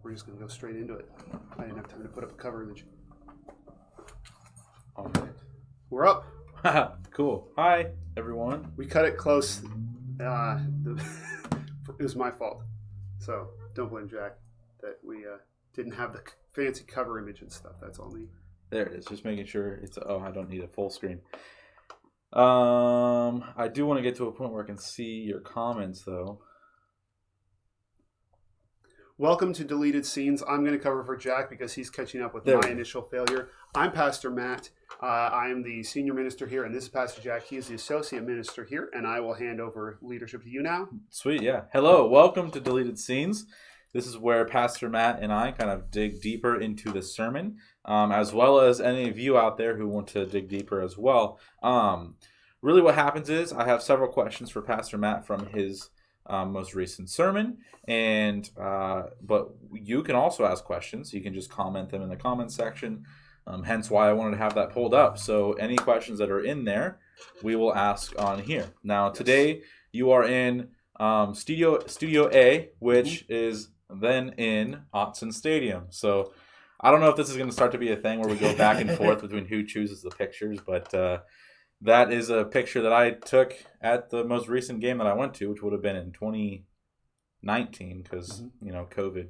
we're just going to go straight into it. I didn't have time to put up a cover image. All right. We're up. Cool. Hi, everyone. We cut it close. It was my fault. So don't blame Jack that we didn't have the fancy cover image and stuff. That's all me. There it is. Just making sure it's... Oh, I don't need a full screen. I do want to get to a point where I can see your comments, though. Welcome to Deleted Scenes. I'm going to cover for Jack because he's catching up with my initial failure. I'm Pastor Matt. I am the senior minister here, and this is Pastor Jack. He is the associate minister here, and I will hand over leadership to you now. Sweet, yeah. Hello, welcome to Deleted Scenes. This is where Pastor Matt and I kind of dig deeper into the sermon, as well as any of you out there who want to dig deeper as well. Really what happens is I have several questions for Pastor Matt from his most recent sermon, and but you can also ask questions. You can just comment them in the comments section, hence why I wanted to have that pulled up. So any questions that are in there, we will ask on here. Now today you are in Studio A, which is then in Autzen Stadium. So I don't know if this is going to start to be a thing where we go back and forth between who chooses the pictures, but that is a picture that I took at the most recent game that I went to, which would have been in 2019 because, COVID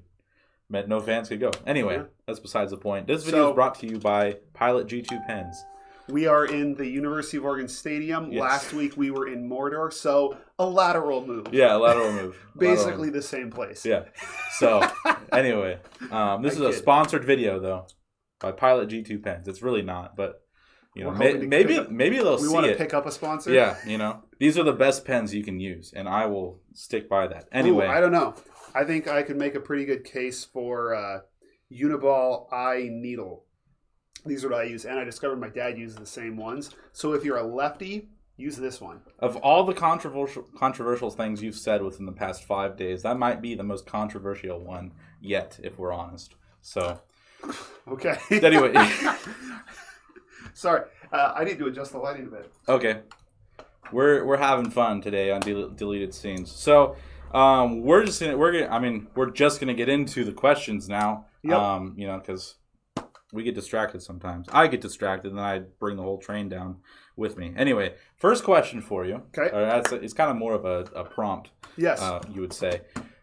meant no fans could go. Anyway, That's besides the point. This video is brought to you by Pilot G2 Pens. We are in the University of Oregon Stadium. Yes. Last week we were in Mordor, so a lateral move. Yeah, a lateral move. Basically the same place. Yeah. So, anyway, this is a sponsored video, though, by Pilot G2 Pens. It's really not, but... maybe they'll see it. We want to pick up a sponsor? Yeah, these are the best pens you can use, and I will stick by that. Anyway. I don't know. I think I could make a pretty good case for Uniball eye needle. These are what I use, and I discovered my dad uses the same ones. So if you're a lefty, use this one. Of all the controversial things you've said within the past 5 days, that might be the most controversial one yet, if we're honest. So, okay. Anyway. Sorry, I need to adjust the lighting a bit. Okay, we're having fun today on Deleted Scenes. So we're just gonna get into the questions now. Yep. Because we get distracted sometimes. I get distracted, and then I bring the whole train down with me. Anyway, first question for you. Okay. It's kind of more of a prompt. Yes. You would say.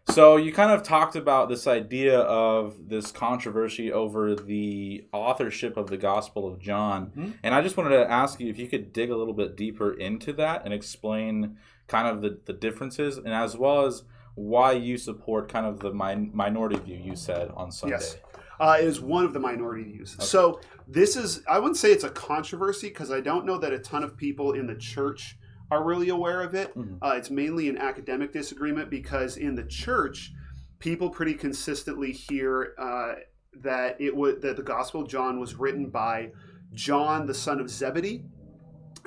So you kind of talked about this idea of this controversy over the authorship of the Gospel of John. And I just wanted to ask you if you could dig a little bit deeper into that and explain kind of the differences, and as well as why you support kind of the minority view you said on Sunday. Yes. It is one of the minority views. Okay. So this is, I wouldn't say it's a controversy because I don't know that a ton of people in the church are really aware of it. It's mainly an academic disagreement because in the church, people pretty consistently hear that the Gospel of John was written by John, the son of Zebedee,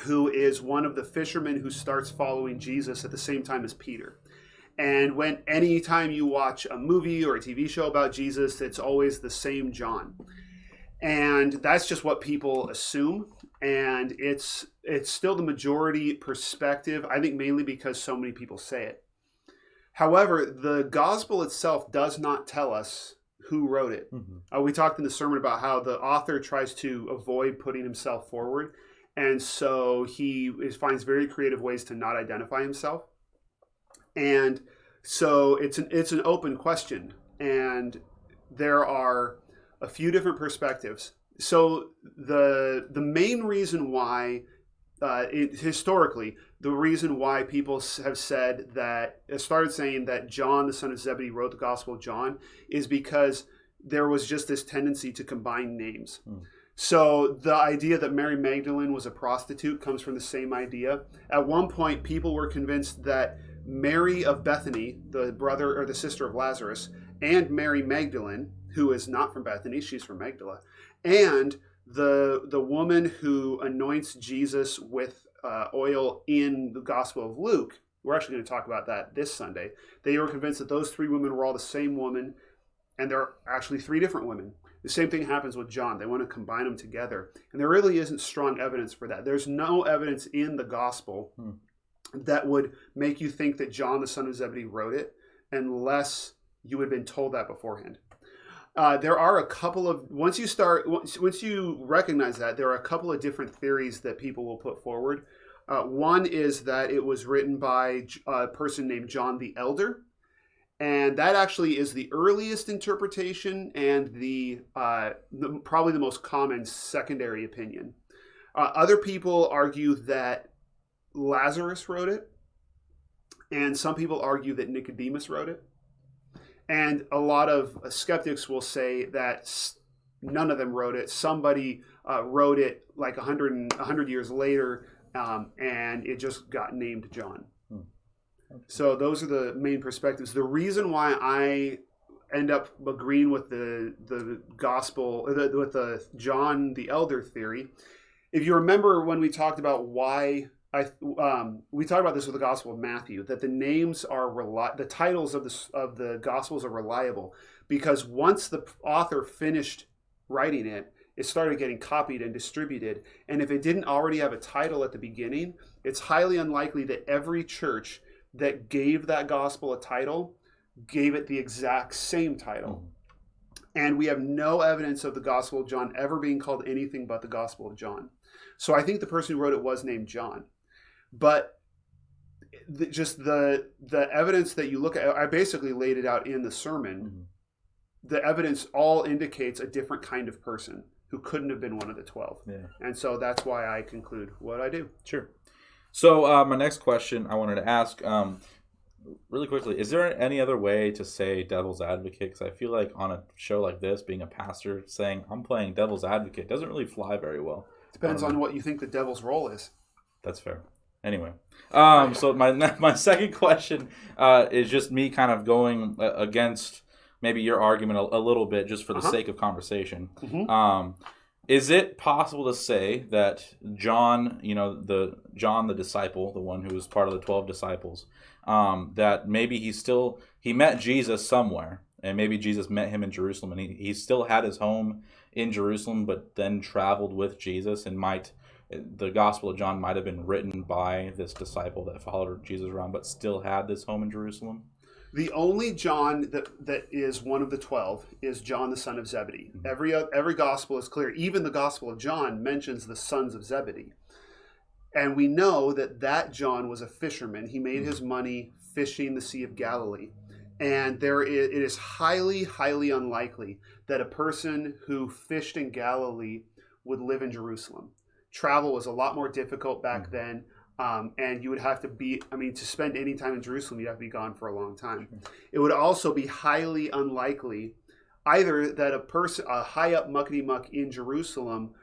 who is one of the fishermen who starts following Jesus at the same time as Peter. And anytime you watch a movie or a TV show about Jesus, it's always the same John. And that's just what people assume. And it's still the majority perspective, I think mainly because so many people say it. However, the gospel itself does not tell us who wrote it. We talked in the sermon about how the author tries to avoid putting himself forward. And so he finds very creative ways to not identify himself. And so it's an open question. And there are a few different perspectives. So the main reason why, historically, the reason why people have started saying that John, the son of Zebedee, wrote the Gospel of John is because there was just this tendency to combine names. So the idea that Mary Magdalene was a prostitute comes from the same idea. At one point, people were convinced that Mary of Bethany, the brother or the sister of Lazarus, and Mary Magdalene, who is not from Bethany, she's from Magdala, and the woman who anoints Jesus with oil in the Gospel of Luke, we're actually going to talk about that this Sunday, they were convinced that those three women were all the same woman, and they're actually three different women. The same thing happens with John. They want to combine them together. And there really isn't strong evidence for that. There's no evidence in the Gospel that would make you think that John, the son of Zebedee, wrote it, unless you had been told that beforehand. There are a couple of once you recognize that, there are a couple of different theories that people will put forward. One is that it was written by a person named John the Elder, and that actually is the earliest interpretation and probably the most common secondary opinion. Other people argue that Lazarus wrote it, and some people argue that Nicodemus wrote it. And a lot of skeptics will say that none of them wrote it. Somebody wrote it like 100 years later, and it just got named John. Okay. So those are the main perspectives. The reason why I end up agreeing with the gospel, with the John the Elder theory, if you remember when we talked about why we talked about this with the Gospel of Matthew, that the names are the titles of the Gospels are reliable, because once the author finished writing it, it started getting copied and distributed. And if it didn't already have a title at the beginning, it's highly unlikely that every church that gave that gospel a title gave it the exact same title. And we have no evidence of the Gospel of John ever being called anything but the Gospel of John. So I think the person who wrote it was named John. But the evidence that you look at, I basically laid it out in the sermon. Mm-hmm. The evidence all indicates a different kind of person who couldn't have been one of the 12. Yeah. And so that's why I conclude what I do. Sure. So my next question I wanted to ask, really quickly, is there any other way to say devil's advocate? Because I feel like on a show like this, being a pastor, saying I'm playing devil's advocate doesn't really fly very well. Depends on what you think the devil's role is. That's fair. Anyway, so my second question is just me kind of going against maybe your argument a little bit, just for the sake of conversation. Mm-hmm. Is it possible to say that John, John the disciple, the one who was part of the 12 disciples, that maybe he met Jesus somewhere, and maybe Jesus met him in Jerusalem, and he still had his home in Jerusalem, but then traveled with Jesus, and the Gospel of John might have been written by this disciple that followed Jesus around, but still had this home in Jerusalem? The only John that is one of the 12 is John, the son of Zebedee. Mm-hmm. Every gospel is clear. Even the Gospel of John mentions the sons of Zebedee. And we know that John was a fisherman. He made his money fishing the Sea of Galilee. And it is highly, highly unlikely that a person who fished in Galilee would live in Jerusalem. Travel was a lot more difficult back then. And you would have to to spend any time in Jerusalem, you'd have to be gone for a long time. It would also be highly unlikely either that a high up muckety-muck in Jerusalem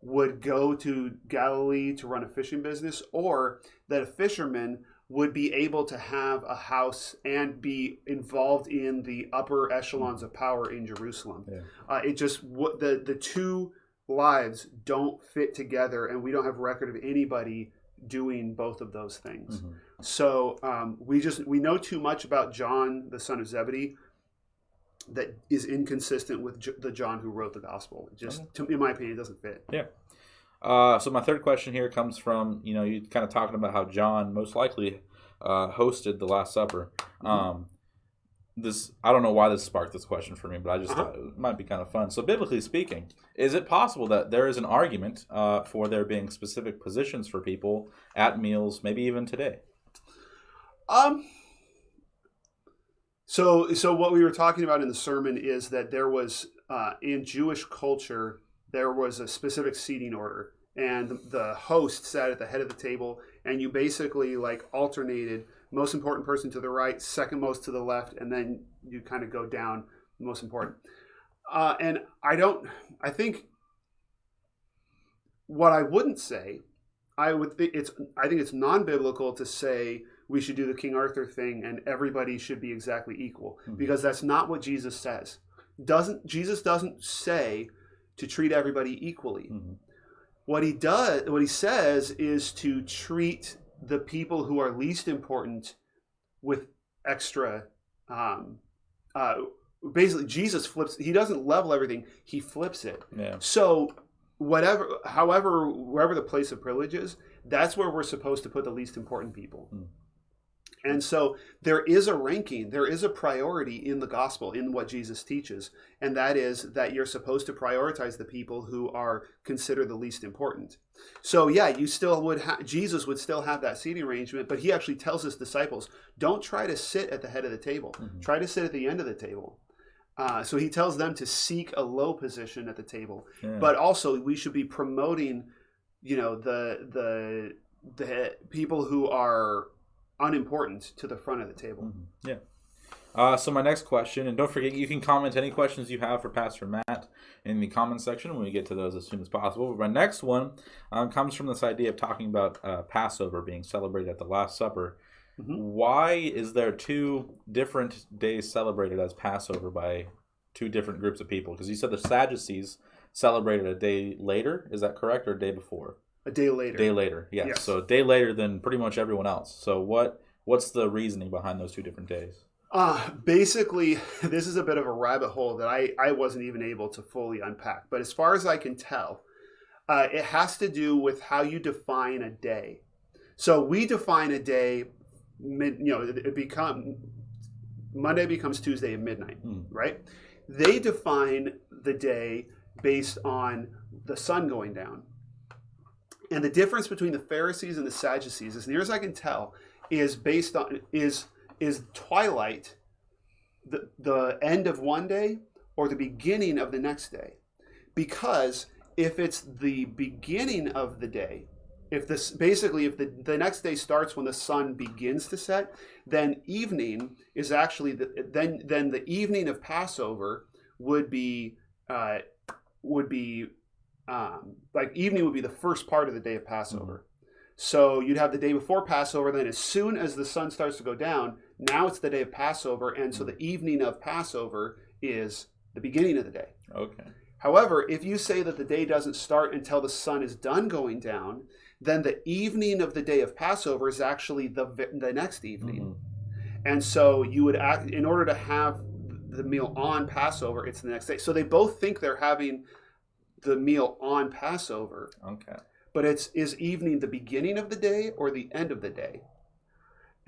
would go to Galilee to run a fishing business, or that a fisherman would be able to have a house and be involved in the upper echelons of power in Jerusalem. Yeah. The two lives don't fit together, and we don't have record of anybody doing both of those things. Mm-hmm. So we know too much about John, the son of Zebedee, that is inconsistent with the John who wrote the gospel. In my opinion, it doesn't fit. Yeah. So my third question here comes from, you kind of talking about how John most likely hosted the Last Supper. Mm-hmm. I don't know why this sparked this question for me, but I just thought it might be kind of fun. So biblically speaking, is it possible that there is an argument for there being specific positions for people at meals, maybe even today? So what we were talking about in the sermon is that there was, in Jewish culture, there was a specific seating order, and the host sat at the head of the table, and you basically alternated most important person to the right, second most to the left, and then you kind of go down most important. And I think what I wouldn't say, I think it's non-biblical to say we should do the King Arthur thing and everybody should be exactly equal, because that's not what Jesus says. Jesus doesn't say to treat everybody equally. Mm-hmm. What he says is to treat the people who are least important with extra. Basically, Jesus flips. He doesn't level everything. He flips it. Yeah. So wherever the place of privilege is, that's where we're supposed to put the least important people. And so there is a ranking, there is a priority in the gospel, in what Jesus teaches, and that is that you're supposed to prioritize the people who are considered the least important. So yeah, you still would Jesus would still have that seating arrangement, but he actually tells his disciples, don't try to sit at the head of the table. Try to sit at the end of the table. So he tells them to seek a low position at the table, but also we should be promoting, the people who are unimportant to the front of the table. So my next question, and don't forget, you can comment any questions you have for Pastor Matt in the comment section when we get to those as soon as possible. But my next one comes from this idea of talking about Passover being celebrated at the Last Supper. Why is there two different days celebrated as Passover by two different groups of people? Because you said the Sadducees celebrated a day later. Is that correct, or a day before? A day later. Day later, yes. So a day later than pretty much everyone else. So what's the reasoning behind those two different days? Basically, this is a bit of a rabbit hole that I wasn't even able to fully unpack. But as far as I can tell, it has to do with how you define a day. So we define a day, Monday becomes Tuesday at midnight, right? They define the day based on the sun going down. And the difference between the Pharisees and the Sadducees, as near as I can tell, is based on is twilight the end of one day or the beginning of the next day. Because if it's the beginning of the day, if the next day starts when the sun begins to set, then evening is actually then the evening of Passover would be like evening would be the first part of the day of Passover. So you'd have the day before Passover, then as soon as the sun starts to go down, now it's the day of Passover, and so the evening of Passover is the beginning of the day. Okay. However, if you say that the day doesn't start until the sun is done going down, then the evening of the day of Passover is actually the next evening. And so you would in order to have the meal on Passover, it's the next day. So they both think they're having the meal on Passover. Okay. But is evening the beginning of the day or the end of the day?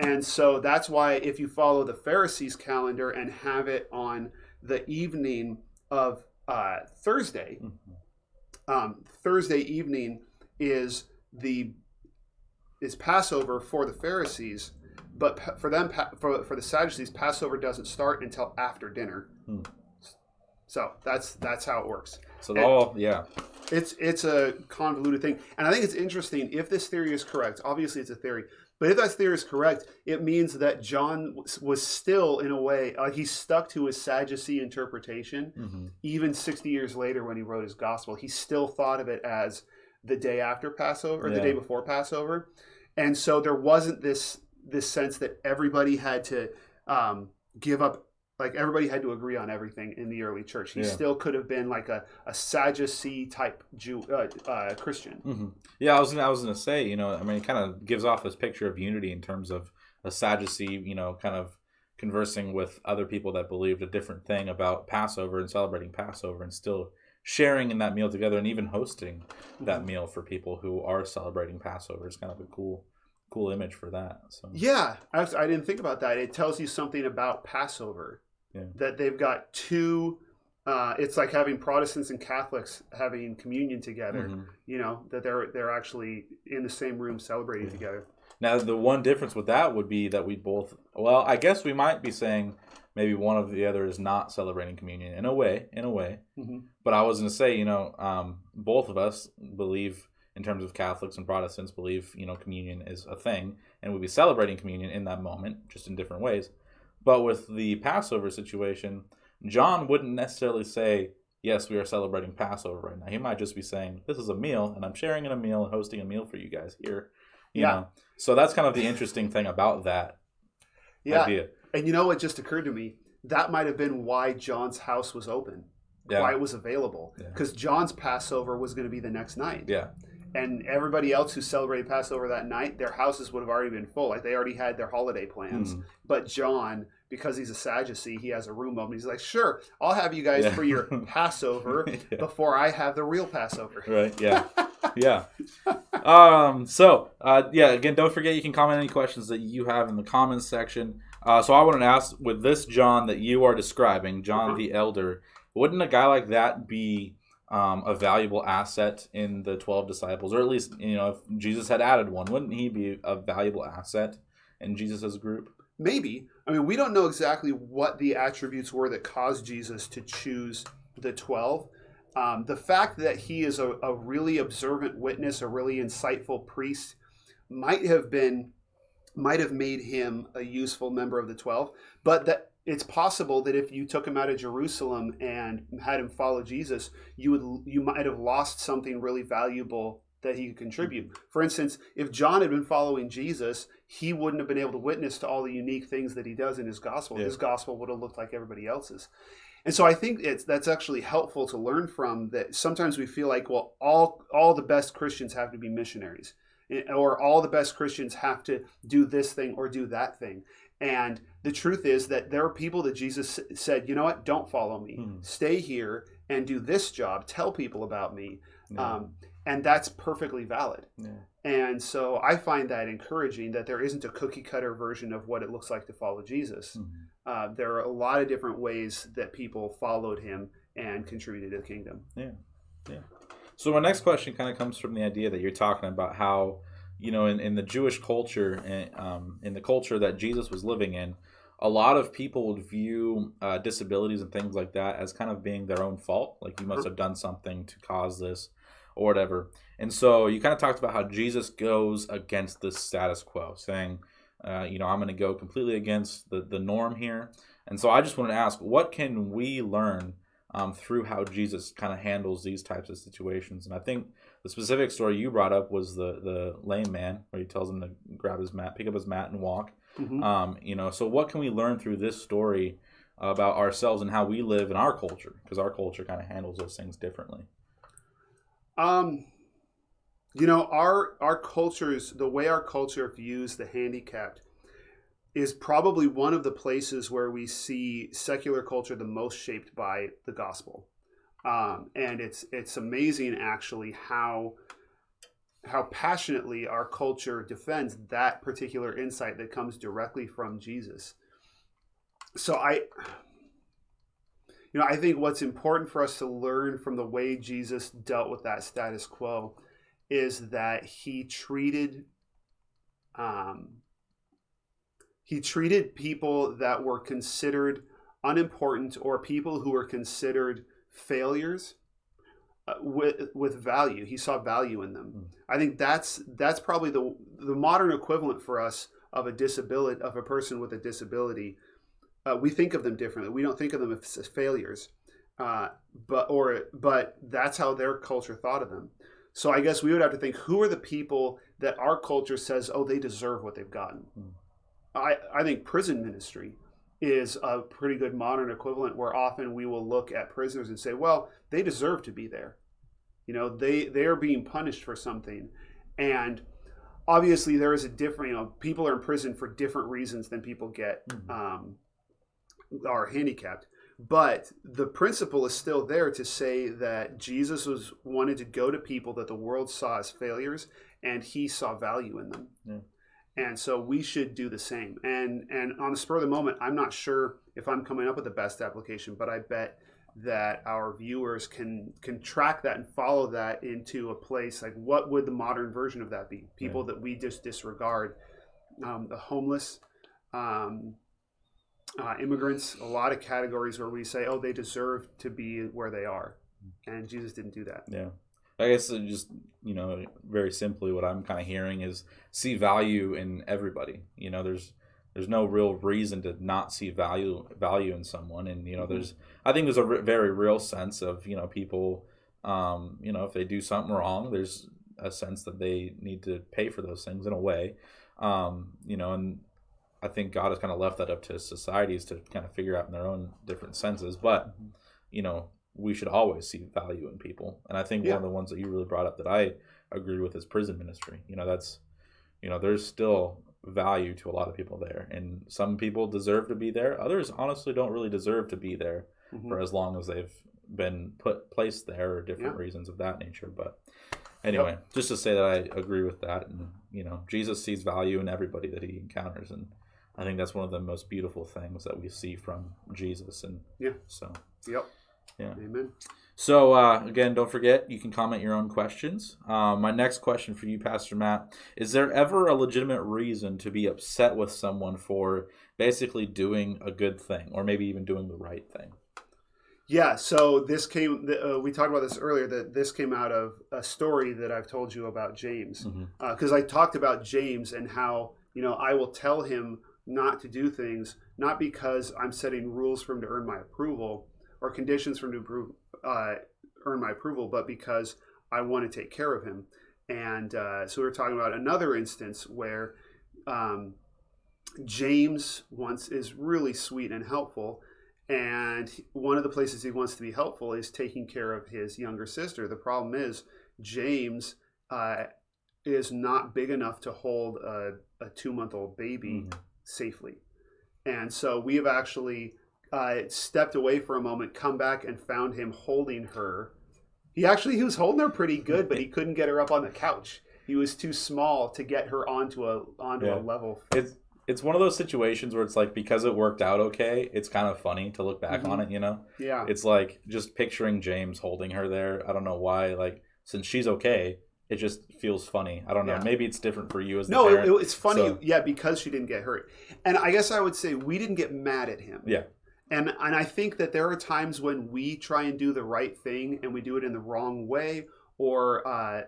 And so that's why if you follow the Pharisees' calendar and have it on the evening of Thursday, Thursday evening is Passover for the Pharisees, but for them, for the Sadducees, Passover doesn't start until after dinner. So that's how it works. So it's a convoluted thing, and I think it's interesting if this theory is correct. Obviously, it's a theory, but if that theory is correct, it means that John was still, in a way, he stuck to his Sadducee interpretation. Even 60 years later, when he wrote his gospel, he still thought of it as the day after Passover or the day before Passover, and so there wasn't this sense that everybody had to give up. Like everybody had to agree on everything in the early church. He still could have been like a Sadducee type Christian. Yeah, I was gonna say, it kind of gives off this picture of unity in terms of a Sadducee, kind of conversing with other people that believed a different thing about Passover and celebrating Passover, and still sharing in that meal together, and even hosting that meal for people who are celebrating Passover. It's kind of a cool image for that. So yeah, I didn't think about that. It tells you something about Passover. That they've got two. It's like having Protestants and Catholics having communion together. That they're actually in the same room celebrating together. Now, the one difference with that would be that we both. Well, I guess we might be saying maybe one of the other is not celebrating communion in a way. But I was going to say, both of us believe, in terms of Catholics and Protestants, believe, communion is a thing, and we'll be celebrating communion in that moment, just in different ways. But with the Passover situation, John wouldn't necessarily say, yes, we are celebrating Passover right now. He might just be saying, this is a meal, and I'm sharing in a meal and hosting a meal for you guys here. You know? So that's kind of the interesting thing about that idea. And what just occurred to me? That might have been why John's house was open, why it was available. Because John's Passover was going to be the next night. And everybody else who celebrated Passover that night, their houses would have already been full. Like they already had their holiday plans. But John, because he's a Sadducee, he has a room open. He's like, sure, I'll have you guys for your Passover before I have the real Passover. Right, yeah. Yeah. Again, don't forget you can comment any questions that you have in the comments section. So I want to ask, with this John that you are describing, John the Elder, wouldn't a guy like that be a valuable asset in the 12 disciples? Or at least, if Jesus had added one, wouldn't he be a valuable asset in Jesus' group? Maybe. I mean, we don't know exactly what the attributes were that caused Jesus to choose the 12. The fact that he is a really observant witness, a really insightful priest, might have made him a useful member of the 12. But that it's possible that if you took him out of Jerusalem and had him follow Jesus, you might have lost something really valuable that he could contribute. For instance, if John had been following Jesus, he wouldn't have been able to witness to all the unique things that he does in his gospel. Yeah. His gospel would have looked like everybody else's. And so I think that's actually helpful to learn from, that sometimes we feel like, well, all the best Christians have to be missionaries, or all the best Christians have to do this thing or do that thing. And the truth is that there are people that Jesus said, you know what, don't follow me. Stay here and do this job. Tell people about me. Yeah. And that's perfectly valid. Yeah. And so I find that encouraging, that there isn't a cookie cutter version of what it looks like to follow Jesus. There are a lot of different ways that people followed him and contributed to the kingdom. Yeah. So my next question kind of comes from the idea that you're talking about how, in the Jewish culture, in the culture that Jesus was living in, a lot of people would view disabilities and things like that as kind of being their own fault. Like, you must have done something to cause this, or whatever. And so you kind of talked about how Jesus goes against the status quo, saying, I'm going to go completely against the norm here. And so I just want to ask, what can we learn through how Jesus kind of handles these types of situations? And I think the specific story you brought up was the lame man, where he tells him to grab his mat, pick up his mat, and walk. So what can we learn through this story about ourselves and how we live in our culture? Because our culture kind of handles those things differently. Our cultures, the way our culture views the handicapped, is probably one of the places where we see secular culture the most shaped by the gospel. And it's amazing, actually, how passionately our culture defends that particular insight that comes directly from Jesus. So I think what's important for us to learn from the way Jesus dealt with that status quo is that he treated people that were considered unimportant, or people who were considered failures, with value. He saw value in them. I think that's probably the modern equivalent for us of a person with a disability. We think of them differently. We don't think of them as failures, but that's how their culture thought of them. So I guess we would have to think, who are the people that our culture says, oh, they deserve what they've gotten? I think prison ministry is a pretty good modern equivalent, where often we will look at prisoners and say, well, they deserve to be there. They are being punished for something. And obviously there is a different, people are in prison for different reasons than people are handicapped. But the principle is still there to say that Jesus wanted to go to people that the world saw as failures, and he saw value in them. Yeah. And so we should do the same. And on the spur of the moment, I'm not sure if I'm coming up with the best application, but I bet that our viewers can track that and follow that into a place like, what would the modern version of that be? People that we just disregard, the homeless, immigrants, a lot of categories where we say, oh, they deserve to be where they are. And Jesus didn't do that. Yeah. I guess just, very simply what I'm kind of hearing is see value in everybody. There's no real reason to not see value in someone. And, I think there's a very real sense of, people, if they do something wrong, there's a sense that they need to pay for those things in a way. And I think God has kind of left that up to societies to kind of figure out in their own different senses. But, we should always see value in people. And I think one of the ones that you really brought up that I agree with is prison ministry. That's, there's still value to a lot of people there. And some people deserve to be there. Others honestly don't really deserve to be there for as long as they've been placed there, or different reasons of that nature. But Anyway, just to say that I agree with that, and Jesus sees value in everybody that he encounters, and I think that's one of the most beautiful things that we see from Jesus. And so, yep, yeah, amen. So again, don't forget you can comment your own questions. My next question for you, Pastor Matt, is there ever a legitimate reason to be upset with someone for basically doing a good thing, or maybe even doing the right thing? Yeah, so this came. We talked about this earlier. That this came out of a story that I've told you about James, because I talked about James and how I will tell him not to do things, not because I'm setting rules for him to earn my approval or conditions for him to earn my approval, but because I want to take care of him. And so we were talking about another instance where James is really sweet and helpful. And one of the places he wants to be helpful is taking care of his younger sister. The problem is James is not big enough to hold a 2-month-old baby safely. And so we have actually stepped away for a moment, come back and found him holding her. He was holding her pretty good, but he couldn't get her up on the couch. He was too small to get her onto a level. It's one of those situations where it's like, because it worked out okay, it's kind of funny to look back on it, Yeah. It's like just picturing James holding her there. I don't know why, like, since she's okay, it just feels funny. I don't know. Yeah. Maybe it's different for you as the parent. No, it's funny, because she didn't get hurt. And I guess I would say we didn't get mad at him. Yeah. And I think that there are times when we try and do the right thing and we do it in the wrong way or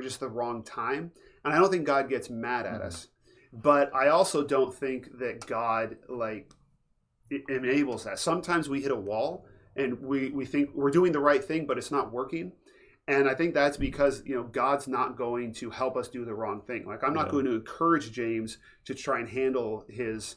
just the wrong time. And I don't think God gets mad at us. But I also don't think that God enables that. Sometimes we hit a wall and we think we're doing the right thing, but it's not working. And I think that's because God's not going to help us do the wrong thing. Like, I'm not going to encourage James to try and handle his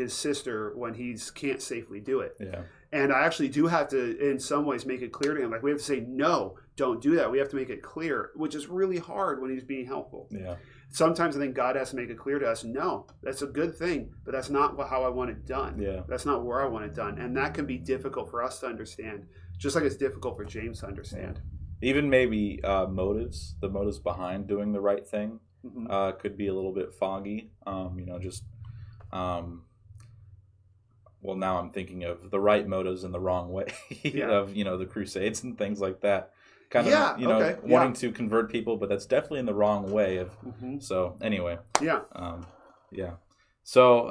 sister when he can't safely do it. Yeah. And I actually do have to, in some ways, make it clear to him. Like, we have to say, no, don't do that. We have to make it clear, which is really hard when he's being helpful. Yeah. Sometimes I think God has to make it clear to us, no, that's a good thing, but that's not how I want it done. Yeah. That's not where I want it done. And that can be difficult for us to understand, just like it's difficult for James to understand. Yeah. Even maybe the motives behind doing the right thing could be a little bit foggy. Well, now I'm thinking of the right motives in the wrong way of, the Crusades and things like that. Kind of, wanting to convert people, but that's definitely in the wrong way. So anyway. Yeah. So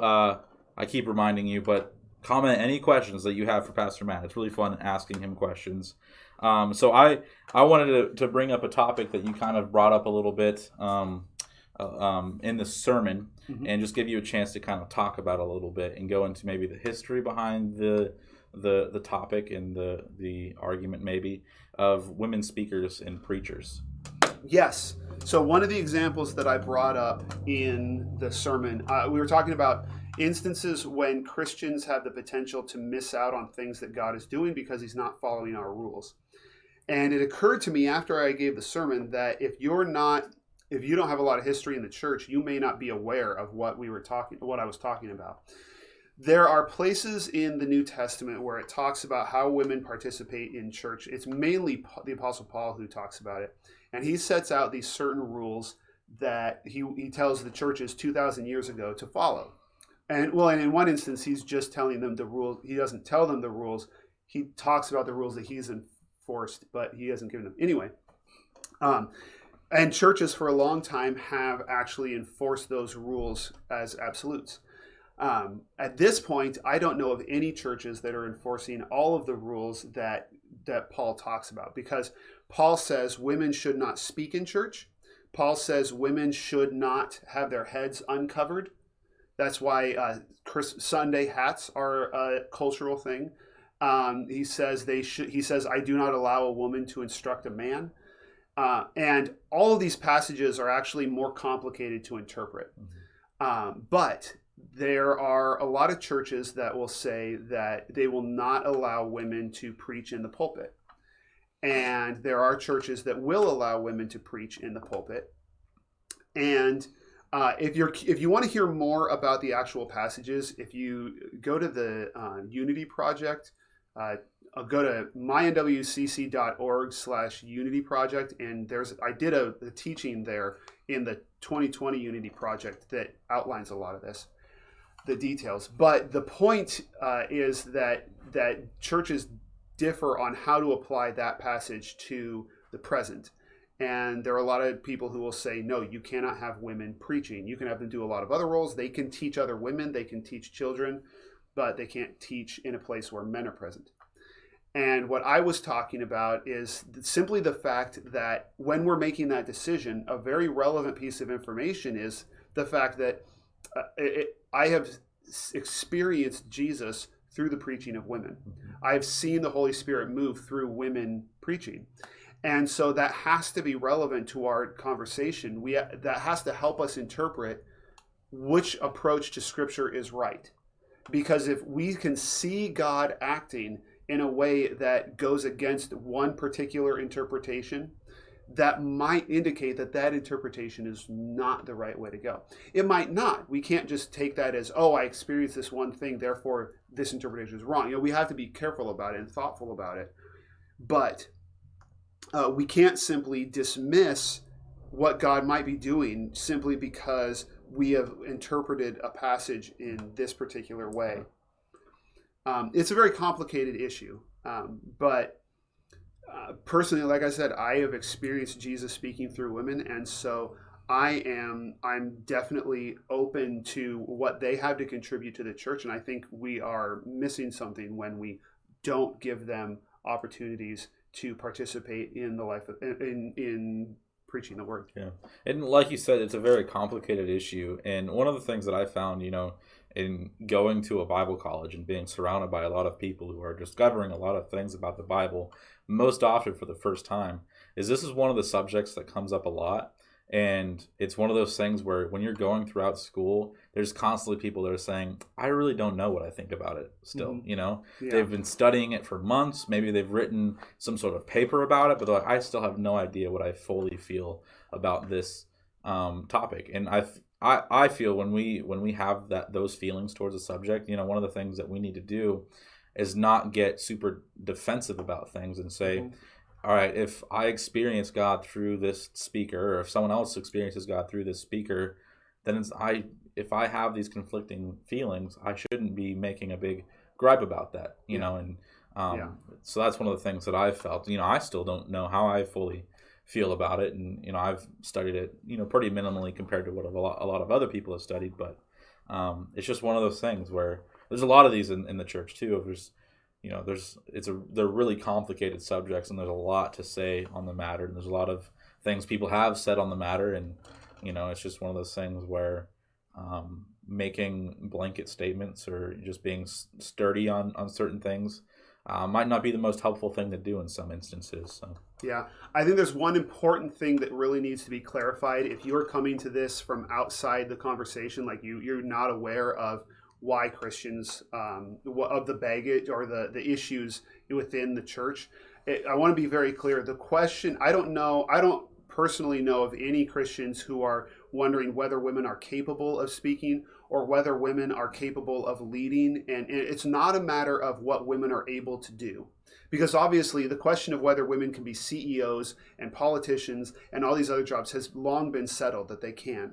I keep reminding you, but comment any questions that you have for Pastor Matt. It's really fun asking him questions. So I wanted to bring up a topic that you kind of brought up a little bit in the sermon, and just give you a chance to kind of talk about it a little bit and go into maybe the history behind the topic and the argument maybe of women speakers and preachers. Yes. So one of the examples that I brought up in the sermon, we were talking about instances when Christians have the potential to miss out on things that God is doing because he's not following our rules. And it occurred to me after I gave the sermon that if you don't have a lot of history in the church, you may not be aware of what I was talking about. There are places in the New Testament where it talks about how women participate in church. It's mainly the Apostle Paul who talks about it. And he sets out these certain rules that he tells the churches 2,000 years ago to follow. And in one instance, he's just telling them the rules. He doesn't tell them the rules. He talks about the rules that he's enforced, but he hasn't given them. Anyway, and churches for a long time have actually enforced those rules as absolutes. At this point, I don't know of any churches that are enforcing all of the rules that Paul talks about, because Paul says women should not speak in church. Paul says women should not have their heads uncovered. That's why Sunday hats are a cultural thing. He says I do not allow a woman to instruct a man. And all of these passages are actually more complicated to interpret. But there are a lot of churches that will say that they will not allow women to preach in the pulpit. And there are churches that will allow women to preach in the pulpit. And if you want to hear more about the actual passages, if you go to the Unity Project I'll go to mynwcc.org/Unity Project, and I did a teaching there in the 2020 Unity Project that outlines a lot of this, the details. But the point is that churches differ on how to apply that passage to the present. And there are a lot of people who will say, no, you cannot have women preaching. You can have them do a lot of other roles. They can teach other women, they can teach children, but they can't teach in a place where men are present. And what I was talking about is simply the fact that when we're making that decision, a very relevant piece of information is the fact that I have experienced Jesus through the preaching of women. I've seen the Holy Spirit move through women preaching. And so that has to be relevant to our conversation. That has to help us interpret which approach to Scripture is right. Because if we can see God acting in a way that goes against one particular interpretation, that might indicate that interpretation is not the right way to go. It might not. We can't just take that as, oh, I experienced this one thing, therefore this interpretation is wrong. We have to be careful about it and thoughtful about it. But we can't simply dismiss what God might be doing simply because we have interpreted a passage in this particular way. It's a very complicated issue, but personally, like I said, I have experienced Jesus speaking through women, and so I'm definitely open to what they have to contribute to the church, and I think we are missing something when we don't give them opportunities to participate in the life in preaching the word. Yeah, and like you said, it's a very complicated issue, and one of the things that I found, in going to a Bible college and being surrounded by a lot of people who are discovering a lot of things about the Bible, most often for the first time, is this is one of the subjects that comes up a lot. And it's one of those things where when you're going throughout school, there's constantly people that are saying, I really don't know what I think about it still. Mm-hmm. Yeah. They've been studying it for months. Maybe they've written some sort of paper about it, but they're like, I still have no idea what I fully feel about this topic. And I feel when we have those feelings towards a subject, one of the things that we need to do is not get super defensive about things and say, mm-hmm. All right, if I experience God through this speaker, or if someone else experiences God through this speaker, then if I have these conflicting feelings, I shouldn't be making a big gripe about that, and so that's one of the things that I've felt. I still don't know how I fully feel about it, and I've studied it pretty minimally compared to what a lot of other people have studied, but it's just one of those things where there's a lot of these in the church too. If there's they're really complicated subjects, and there's a lot to say on the matter, and there's a lot of things people have said on the matter, and it's just one of those things where making blanket statements or just being sturdy on certain things might not be the most helpful thing to do in some instances. So yeah, I think there's one important thing that really needs to be clarified. If you're coming to this from outside the conversation, like you're not aware of why Christians, of the baggage or the issues within the church. I want to be very clear. The question, I don't personally know of any Christians who are wondering whether women are capable of speaking or whether women are capable of leading. And it's not a matter of what women are able to do. Because obviously the question of whether women can be CEOs and politicians and all these other jobs has long been settled that they can.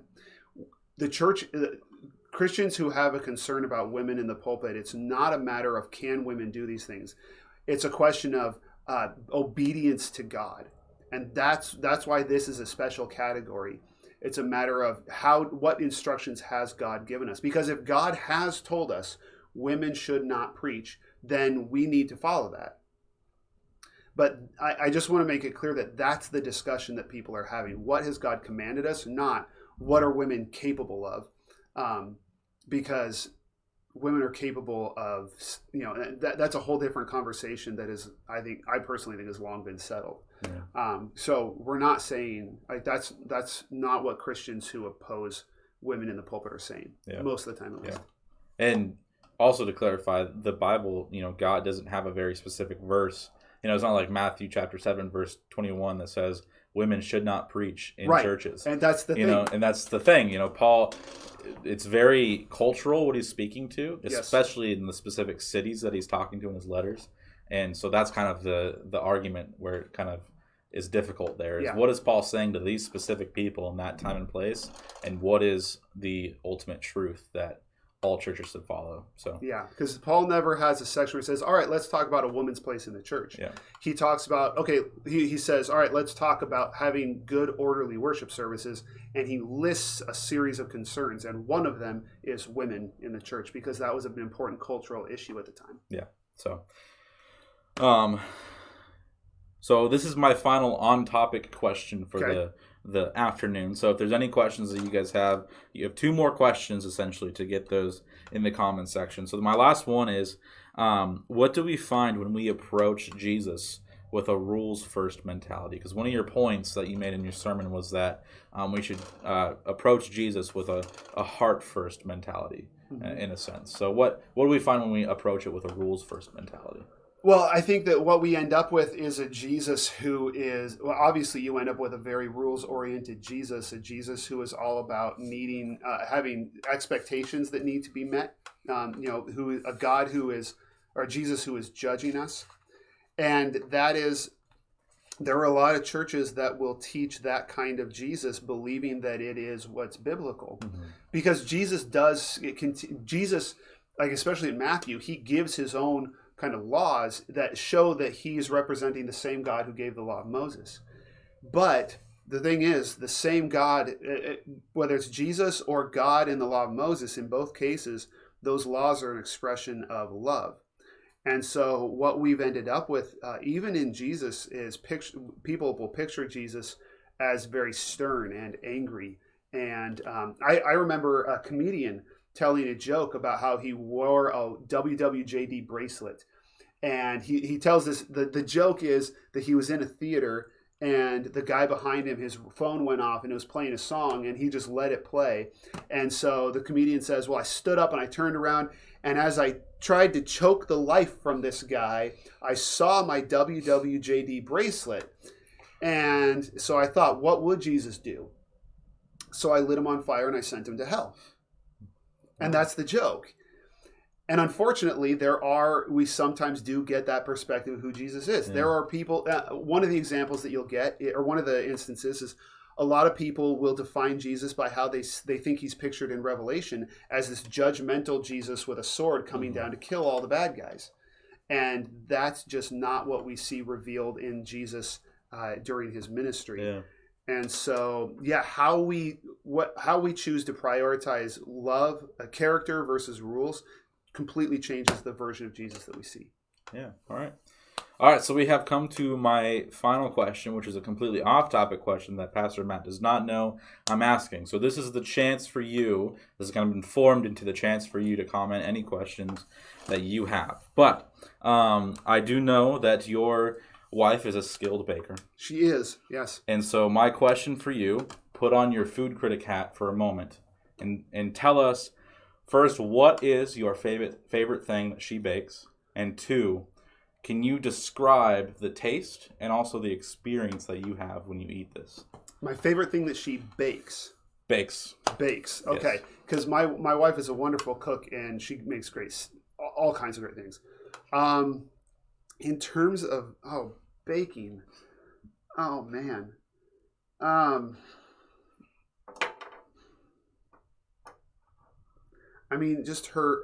The church... Christians who have a concern about women in the pulpit, it's not a matter of can women do these things. It's a question of obedience to God. And that's why this is a special category. It's a matter of what instructions has God given us. Because if God has told us women should not preach, then we need to follow that. But I just want to make it clear that that's the discussion that people are having. What has God commanded us? Not what are women capable of? Because women are capable of, that's a whole different conversation that is, I personally think has long been settled. Yeah. So we're not saying, that's not what Christians who oppose women in the pulpit are saying, most of the time at least. Yeah. And also to clarify, the Bible, God doesn't have a very specific verse. It's not like Matthew chapter 7, verse 21 that says women should not preach in churches. And that's the thing. And that's the thing. Paul, it's very cultural what he's speaking to, especially in the specific cities that he's talking to in his letters. And so that's kind of the argument where it kind of is difficult there. Is Yeah. what is Paul saying to these specific people in that time and place, and what is the ultimate truth that all churches should follow? So Yeah, because Paul never has a section where he says, all right, let's talk about a woman's place in the church. Yeah. He talks about, he says, all right, let's talk about having good, orderly worship services. And he lists a series of concerns. And one of them is women in the church, because that was an important cultural issue at the time. Yeah. So this is my final on-topic question for the afternoon. So if there's any questions that you guys have, you have 2 more questions essentially to get those in the comment section. So my last one is, what do we find when we approach Jesus with a rules-first mentality? Because one of your points that you made in your sermon was that we should approach Jesus with a heart-first mentality, in a sense. So what do we find when we approach it with a rules-first mentality? Well, I think that what we end up with is a Jesus who is, well, obviously you end up with a very rules-oriented Jesus, a Jesus who is all about needing, having expectations that need to be met, who a God who is, or Jesus who is judging us. And that is, there are a lot of churches that will teach that kind of Jesus, believing that it is what's biblical. Mm-hmm. Because Jesus, like especially in Matthew, he gives his own kind of laws that show that he's representing the same God who gave the law of Moses. But the thing is, the same God, whether it's Jesus or God in the law of Moses, in both cases, those laws are an expression of love. And so what we've ended up with, even in Jesus, is people will picture Jesus as very stern and angry. And I remember a comedian telling a joke about how he wore a WWJD bracelet. And he tells this, the joke is that he was in a theater and the guy behind him, his phone went off and it was playing a song and he just let it play. And so the comedian says, well, I stood up and I turned around, and as I tried to choke the life from this guy, I saw my WWJD bracelet. And so I thought, what would Jesus do? So I lit him on fire and I sent him to hell. And that's the joke. And unfortunately, we sometimes do get that perspective of who Jesus is. Yeah. There are people, one of the examples that you'll get, or one of the instances is, a lot of people will define Jesus by how they think he's pictured in Revelation as this judgmental Jesus with a sword coming down to kill all the bad guys. And that's just not what we see revealed in Jesus during his ministry. Yeah. And so, how we choose to prioritize love, character versus rules, completely changes the version of Jesus that we see. Yeah. All right. So we have come to my final question, which is a completely off-topic question that Pastor Matt does not know I'm asking. So this is the chance for you. This is kind of been formed into the chance for you to comment any questions that you have. But I do know that your wife is a skilled baker. She is, yes. And so my question for you, put on your food critic hat for a moment and tell us, first, what is your favorite thing that she bakes? And 2, can you describe the taste and also the experience that you have when you eat this? My favorite thing that she bakes. Bakes. Okay. Because my wife is a wonderful cook and she makes all kinds of great things. In terms of baking, oh man, I mean, just her.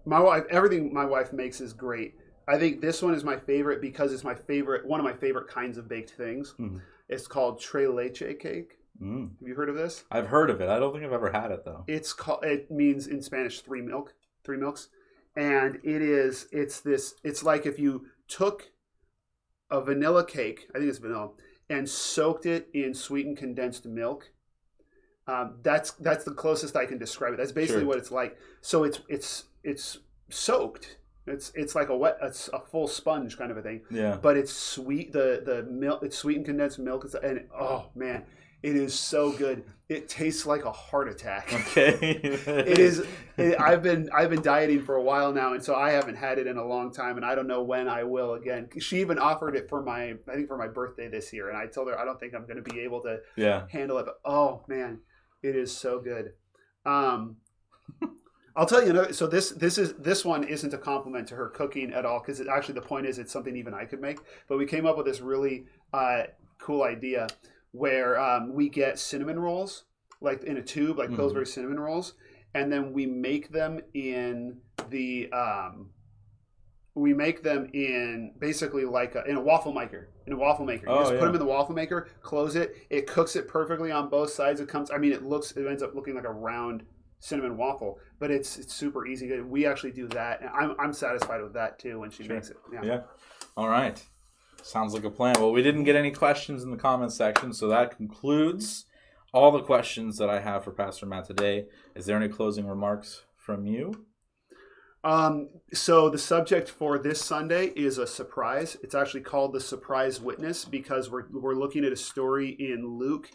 My wife. Everything my wife makes is great. I think this one is my favorite because it's one of my favorite kinds of baked things. Mm. It's called Trey Leyche cake. Mm. Have you heard of this? I've heard of it. I don't think I've ever had it though. It means in Spanish three milks, and it's like if you took a vanilla cake, I think it's vanilla, and soaked it in sweetened condensed milk. That's the closest I can describe it. That's basically what it's like. So it's soaked. It's like it's a full sponge kind of a thing. Yeah. But it's sweet. The milk, it's sweetened condensed milk, and oh man, it is so good. It tastes like a heart attack. Okay. It is. I've been dieting for a while now, and so I haven't had it in a long time, and I don't know when I will again. She even offered it for my birthday this year, and I told her I don't think I'm going to be able to handle it. But oh man, it is so good. I'll tell you. So this one isn't a compliment to her cooking at all, because actually the point is it's something even I could make. But we came up with this really cool idea where we get cinnamon rolls, like in a tube, like Pillsbury cinnamon rolls, and then we make them in the basically like in a waffle maker. You just put them in the waffle maker, close it. It cooks it perfectly on both sides. It ends up looking like a round cinnamon waffle, but it's super easy. We actually do that, and I'm satisfied with that too when she makes it. Yeah. All right. Sounds like a plan. Well, we didn't get any questions in the comments section, so that concludes all the questions that I have for Pastor Matt today. Is there any closing remarks from you? So the subject for this Sunday is a surprise. It's actually called the Surprise Witness, because we're looking at a story in Luke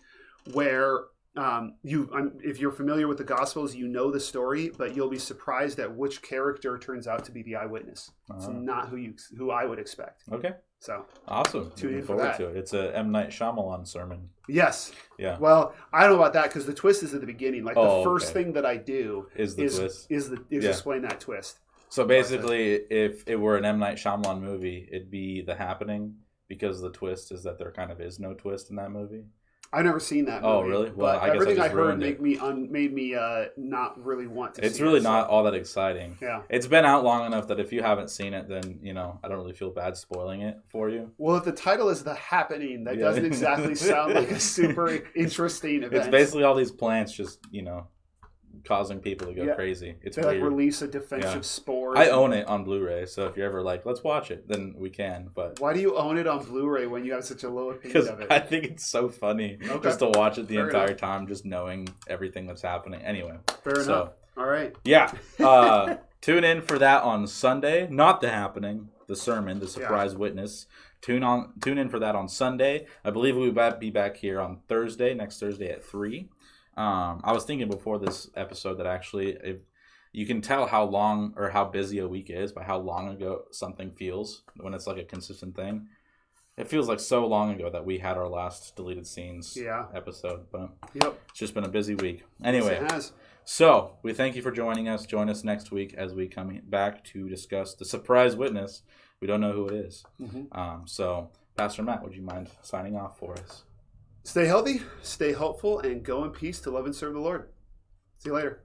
where if you're familiar with the Gospels, you know the story, but you'll be surprised at which character turns out to be the eyewitness. It's not who I would expect. Okay. So awesome. Looking forward to it. It's a M. Night Shyamalan sermon. Yes. Yeah. Well, I don't know about that, because the twist is at the beginning. Like the first thing that I do is explain that twist. So basically, if it were an M. Night Shyamalan movie, it'd be The Happening, because the twist is that there kind of is no twist in that movie. I've never seen that movie. Oh, really? Well, I guess everything I heard made me not really want to see it. It's really not all that exciting. Yeah. It's been out long enough that if you haven't seen it, then, I don't really feel bad spoiling it for you. Well, if the title is The Happening, that doesn't exactly sound like a super interesting event. It's basically all these plants just, causing people to go crazy. It's they weird. Release a defensive spore. I own it on Blu-ray, so if you're ever like, let's watch it, then we can. But why do you own it on Blu-ray when you have such a low opinion of it? I think it's so funny just to watch it the entire time, just knowing everything that's happening. Anyway, fair enough. All right. Yeah. Tune in for that on Sunday. Not The Happening, the sermon, the surprise witness. Tune in for that on Sunday. I believe we'll be back here on next Thursday at 3. I was thinking before this episode that actually you can tell how long or how busy a week is by how long ago something feels when it's like a consistent thing. It feels like so long ago that we had our last Deleted Scenes episode, but it's just been a busy week. Anyway, yes, it has. So we thank you for joining us. Join us next week as we come back to discuss the surprise witness. We don't know who it is. So Pastor Matt, would you mind signing off for us? Stay healthy, stay hopeful, and go in peace to love and serve the Lord. See you later.